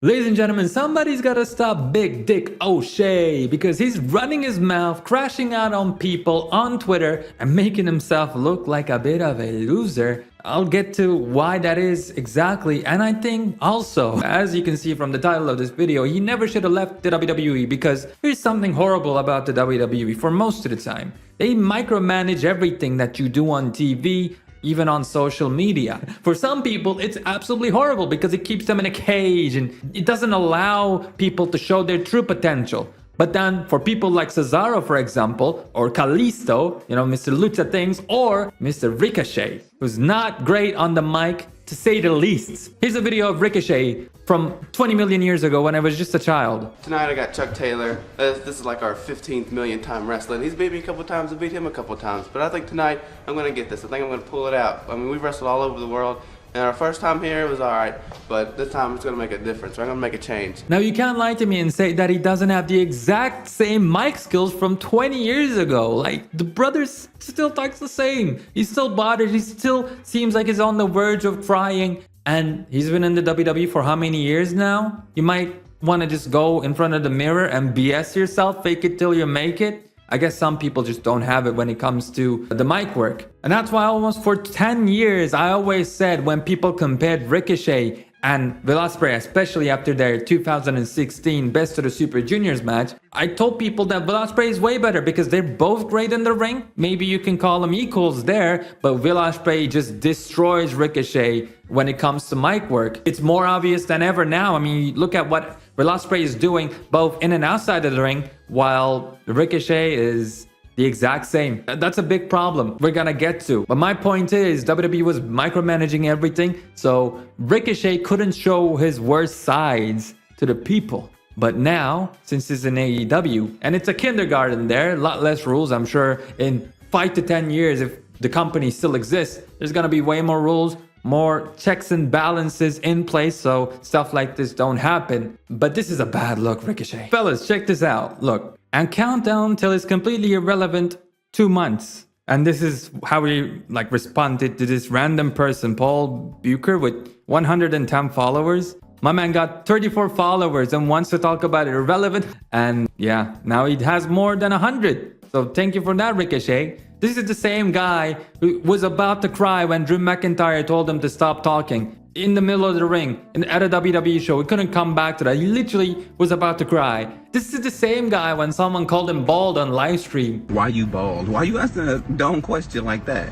Ladies and gentlemen, somebody's gotta stop Big Dick O'Shea because he's running his mouth, crashing out on people on Twitter and making himself look like a bit of a loser. I'll get to why that is exactly, and I think also, as you can see from the title of this video, he never should have left the WWE because there's something horrible about the WWE for most of the time. They micromanage everything that you do on TV, even on social media. For some people, it's absolutely horrible because it keeps them in a cage and it doesn't allow people to show their true potential. But then for people like Cesaro, for example, or Kalisto, Mr. Lucha Things, or Mr. Ricochet, who's not great on the mic, to say the least. Here's a video of Ricochet from 20 million years ago when I was just a child. Tonight I got Chuck Taylor. This is like our 15th million time wrestling. He's beat me a couple times, I beat him a couple times. But I think tonight I'm going to get this. I think I'm going to pull it out. I mean, we've wrestled all over the world. And our first time here, it was alright, but this time it's going to make a difference. I'm going to make a change. Now you can't lie to me and say that he doesn't have the exact same mic skills from 20 years ago. Like, the brother still talks the same. He's still bothered. He still seems like he's on the verge of crying. And he's been in the WWE for how many years now? You might want to just go in front of the mirror and BS yourself, fake it till you make it. I guess some people just don't have it when it comes to the mic work. And that's why almost for 10 years, I always said when people compared Ricochet and Will Ospreay, especially after their 2016 Best of the Super Juniors match, I told people that Will Ospreay is way better because they're both great in the ring. Maybe you can call them equals there, but Will Ospreay just destroys Ricochet when it comes to mic work. It's more obvious than ever now. I mean, look at what Will Ospreay is doing both in and outside of the ring, while Ricochet is the exact same. That's a big problem we're gonna get to. But my point is, WWE was micromanaging everything, so Ricochet couldn't show his worst sides to the people. But now, since he's in AEW, and it's a kindergarten there, a lot less rules, I'm sure in 5 to 10 years, if the company still exists, there's gonna be way more rules, more checks and balances in place so stuff like this don't happen. But this is a bad look, Ricochet. Fellas, check this out. Look, and countdown till it's completely irrelevant, 2 months. And this is how we responded to this random person, Paul Bucher, with 110 followers. My man got 34 followers and wants to talk about irrelevant. And yeah, now he has more than 100. So thank you for that, Ricochet. This is the same guy who was about to cry when Drew McIntyre told him to stop talking in the middle of the ring at a WWE show. He couldn't come back to that. He literally was about to cry. This is the same guy when someone called him bald on live stream. Why you bald? Why you asking a dumb question like that?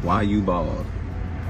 Why you bald?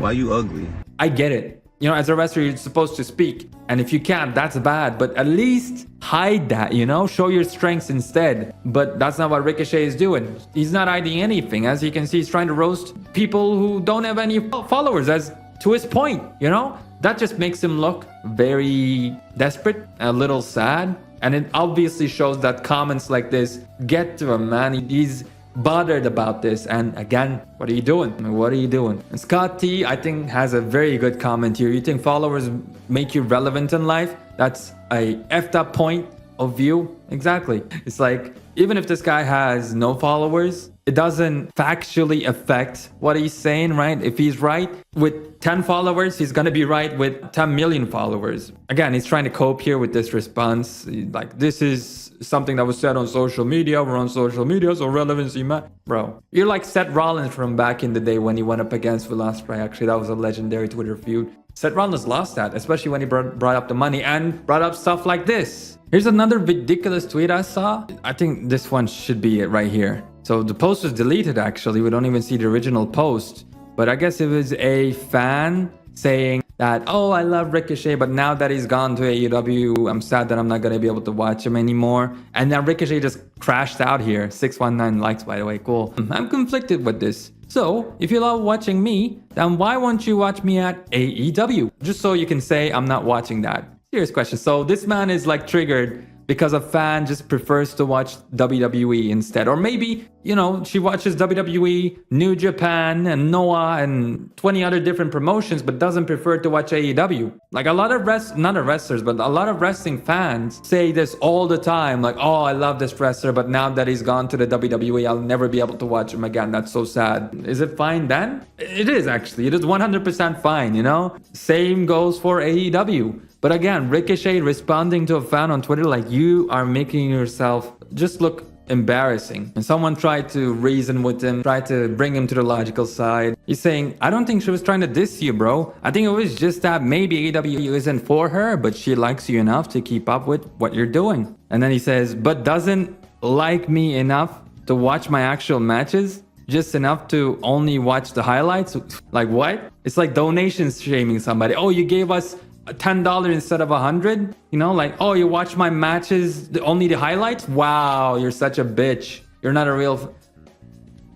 Why you ugly? I get it. As a wrestler, you're supposed to speak. And if you can't, that's bad. But at least hide that, show your strengths instead. But that's not what Ricochet is doing. He's not hiding anything. As you can see, he's trying to roast people who don't have any followers, as to his point, That just makes him look very desperate, a little sad. And it obviously shows that comments like this get to him, man. He's bothered about this. And again, what are you doing? What are you doing? And Scott T, I think, has a very good comment here. You think followers make you relevant in life? That's a effed up point of view. Exactly. It's like, even if this guy has no followers, it doesn't factually affect what he's saying, right? If he's right with 10 followers, he's gonna be right with 10 million followers. Again, he's trying to cope here with this response. Like, this is something that was said on social media. We're on social media, so relevancy, man. Bro, you're like Seth Rollins from back in the day when he went up against Will Ospreay. Actually, that was a legendary Twitter feud. Seth Rollins lost that, especially when he brought up the money and brought up stuff like this. Here's another ridiculous tweet I saw. I think this one should be it right here. So the post was deleted, actually. We don't even see the original post. But I guess it was a fan saying that, oh, I love Ricochet, but now that he's gone to AEW, I'm sad that I'm not going to be able to watch him anymore. And then Ricochet just crashed out here. 619 likes, by the way. Cool. I'm conflicted with this. So, if you love watching me, then why won't you watch me at AEW? Just so you can say I'm not watching that. Serious question. So this man is triggered because a fan just prefers to watch WWE instead. Or maybe, she watches WWE, New Japan, and Noah, and 20 other different promotions, but doesn't prefer to watch AEW. Like a lot of not wrestlers, but a lot of wrestling fans say this all the time. Like, oh, I love this wrestler, but now that he's gone to the WWE, I'll never be able to watch him again. That's so sad. Is it fine then? It is, actually. It is 100% fine, Same goes for AEW. But again, Ricochet responding to a fan on Twitter like you are making yourself just look embarrassing. And someone tried to reason with him, tried to bring him to the logical side. He's saying, I don't think she was trying to diss you, bro. I think it was just that maybe AEW isn't for her, but she likes you enough to keep up with what you're doing. And then he says, but doesn't like me enough to watch my actual matches? Just enough to only watch the highlights? Like what? It's like donations shaming somebody. Oh, you gave us $10 instead of $100, you know, like, oh, you watch my matches, only the highlights? Wow, you're such a bitch. You're not a real...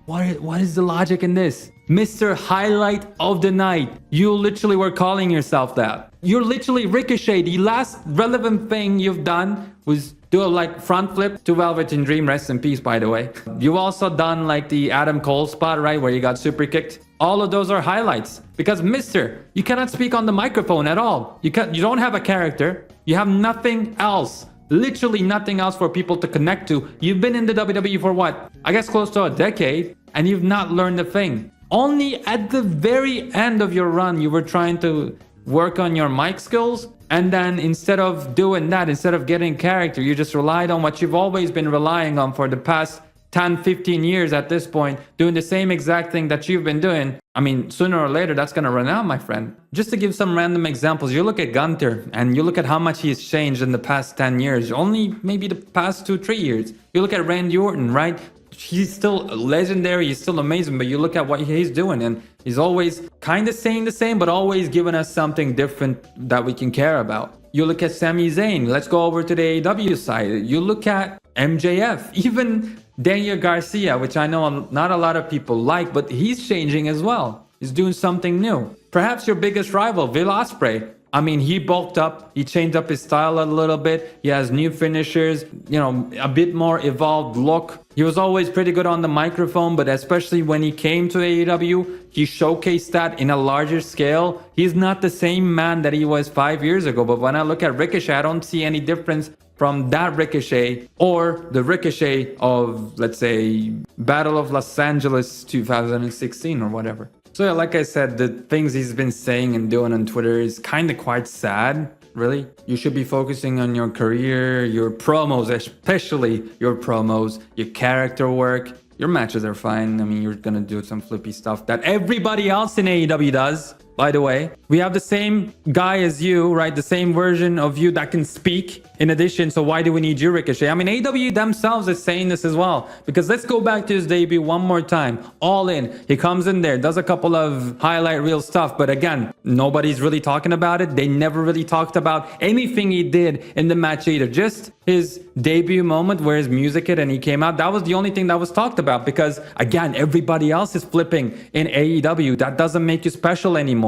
What is the logic in this? Mr. Highlight of the Night. You literally were calling yourself that. You're literally Ricochet. The last relevant thing you've done was do a like front flip to Velveteen Dream, rest in peace, by the way. You've also done like the Adam Cole spot, right, where you got super kicked. All of those are highlights because mister, you cannot speak on the microphone at all. You don't have a character. You have nothing else. Literally nothing else for people to connect to. You've been in the WWE for what? I guess close to a decade, and you've not learned a thing. Only at the very end of your run, you were trying to work on your mic skills. And then instead of doing that, instead of getting character, you just relied on what you've always been relying on for the past 10, 15 years at this point, doing the same exact thing that you've been doing. I mean, sooner or later, that's going to run out, my friend. Just to give some random examples, you look at Gunther and you look at how much he's changed in the past 10 years, only maybe the past 2-3 years. You look at Randy Orton, right? He's still legendary, he's still amazing, but you look at what he's doing and he's always kind of saying the same, but always giving us something different that we can care about. You look at Sami Zayn, let's go over to the AEW side. You look at MJF, even Daniel Garcia, which I know not a lot of people like, but he's changing as well. He's doing something new. Perhaps your biggest rival, Will Ospreay. I mean, he bulked up, he changed up his style a little bit. He has new finishers, you know, a bit more evolved look. He was always pretty good on the microphone, but especially when he came to AEW, he showcased that in a larger scale. He's not the same man that he was 5 years ago, but when I look at Ricochet, I don't see any difference from that Ricochet or the Ricochet of, let's say, Battle of Los Angeles 2016 or whatever. So yeah, like I said, the things he's been saying and doing on Twitter is kind of quite sad, really. You should be focusing on your career, your promos, especially your promos, your character work. Your matches are fine. I mean, you're gonna do some flippy stuff that everybody else in AEW does. By the way, we have the same guy as you, right? The same version of you that can speak in addition. So why do we need you, Ricochet? I mean, AEW themselves is saying this as well. Because let's go back to his debut one more time. All in. He comes in there, does a couple of highlight reel stuff. But again, nobody's really talking about it. They never really talked about anything he did in the match either. Just his debut moment where his music hit and he came out. That was the only thing that was talked about. Because again, everybody else is flipping in AEW. That doesn't make you special anymore.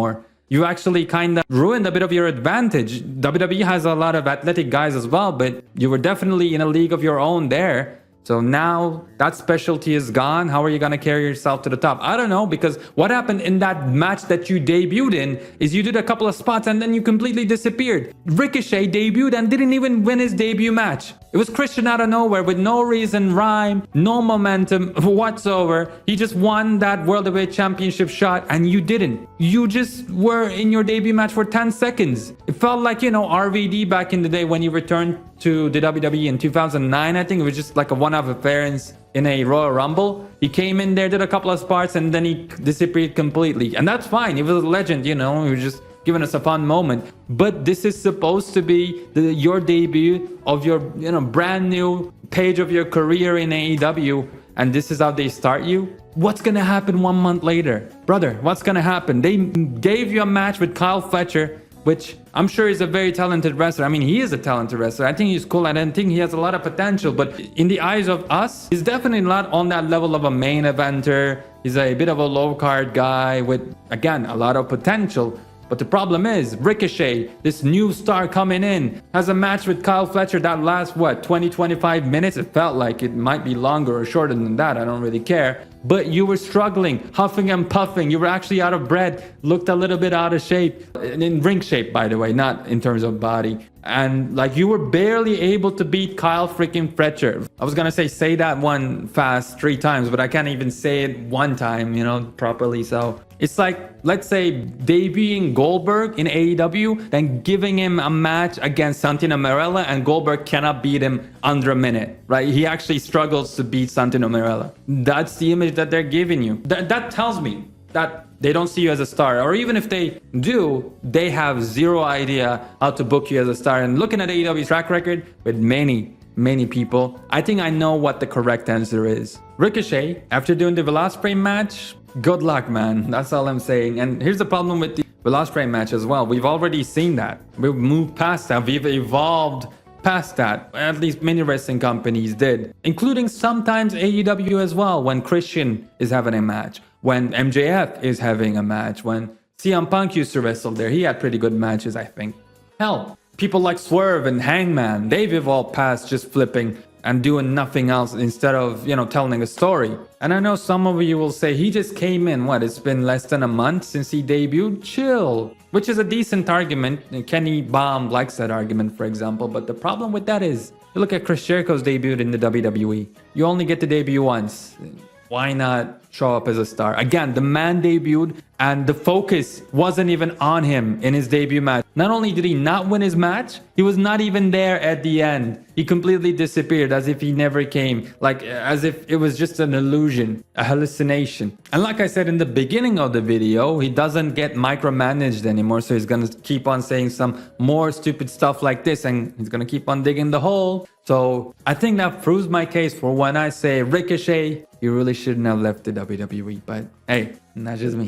You actually kind of ruined a bit of your advantage. WWE has a lot of athletic guys as well, but you were definitely in a league of your own there. So now that specialty is gone. How are you going to carry yourself to the top? I don't know, because what happened in that match that you debuted in is you did a couple of spots and then you completely disappeared. Ricochet debuted and didn't even win his debut match. It was Christian out of nowhere with no reason, rhyme, no momentum whatsoever. He just won that World Heavyweight Championship shot and you didn't. You just were in your debut match for 10 seconds. It felt like, you know, RVD back in the day when he returned to the WWE in 2009. I think it was just like a one-off appearance in a Royal Rumble. He came in there, did a couple of spots, and then he disappeared completely. And that's fine. He was a legend, you know. He was just giving us a fun moment. But this is supposed to be your debut of your, you know, brand new page of your career in AEW. And this is how they start you. What's gonna happen 1 month later? Brother, what's gonna happen? They gave you a match with Kyle Fletcher, which I'm sure he's a very talented wrestler. I mean, he is a talented wrestler. I think he's cool. I think he has a lot of potential. But in the eyes of us, he's definitely not on that level of a main eventer. He's a bit of a low card guy with, again, a lot of potential. But the problem is, Ricochet, this new star coming in, has a match with Kyle Fletcher that lasts, what, 20-25 minutes? It felt like it might be longer or shorter than that. I don't really care. but you were struggling, huffing and puffing. You were actually out of breath, looked a little bit out of shape, in ring shape, by the way, not in terms of body. And like you were barely able to beat Kyle freaking Fletcher. I was gonna say that one fast 3 times, but I can't even say it one time, properly. So it's like, let's say debuting Goldberg in AEW, then giving him a match against Santino Marella, and Goldberg cannot beat him under a minute, right? He actually struggles to beat Santino Marella. That's the image that they're giving you. That tells me that they don't see you as a star, or even if they do, they have zero idea how to book you as a star. And looking at AEW's track record with many people, I think I know what the correct answer is. Ricochet, after doing the Velospray match, good luck, man. That's all I'm saying. And here's the problem with the Velospray match as well. We've already seen that. We've moved past that. We've evolved past that. At least many wrestling companies did, including sometimes AEW as well, when Christian is having a match, when MJF is having a match, when CM Punk used to wrestle there. He had pretty good matches, I think. Hell, people like Swerve and Hangman, they've evolved past just flipping and doing nothing else instead of, telling a story. And I know some of you will say, he just came in, it's been less than a month since he debuted? Chill. Which is a decent argument. Kenny Baum likes that argument, for example. But the problem with that is, you look at Chris Jericho's debut in the WWE. You only get to debut once. Why not show up as a star? Again, the man debuted and the focus wasn't even on him in his debut match. Not only did he not win his match, he was not even there at the end. He completely disappeared as if he never came, like as if it was just an illusion, a hallucination. And like I said in the beginning of the video, he doesn't get micromanaged anymore, so he's gonna keep on saying some more stupid stuff like this, and he's gonna keep on digging the hole. So I think that proves my case for when I say Ricochet, you really shouldn't have left the WWE. But hey, that's just me.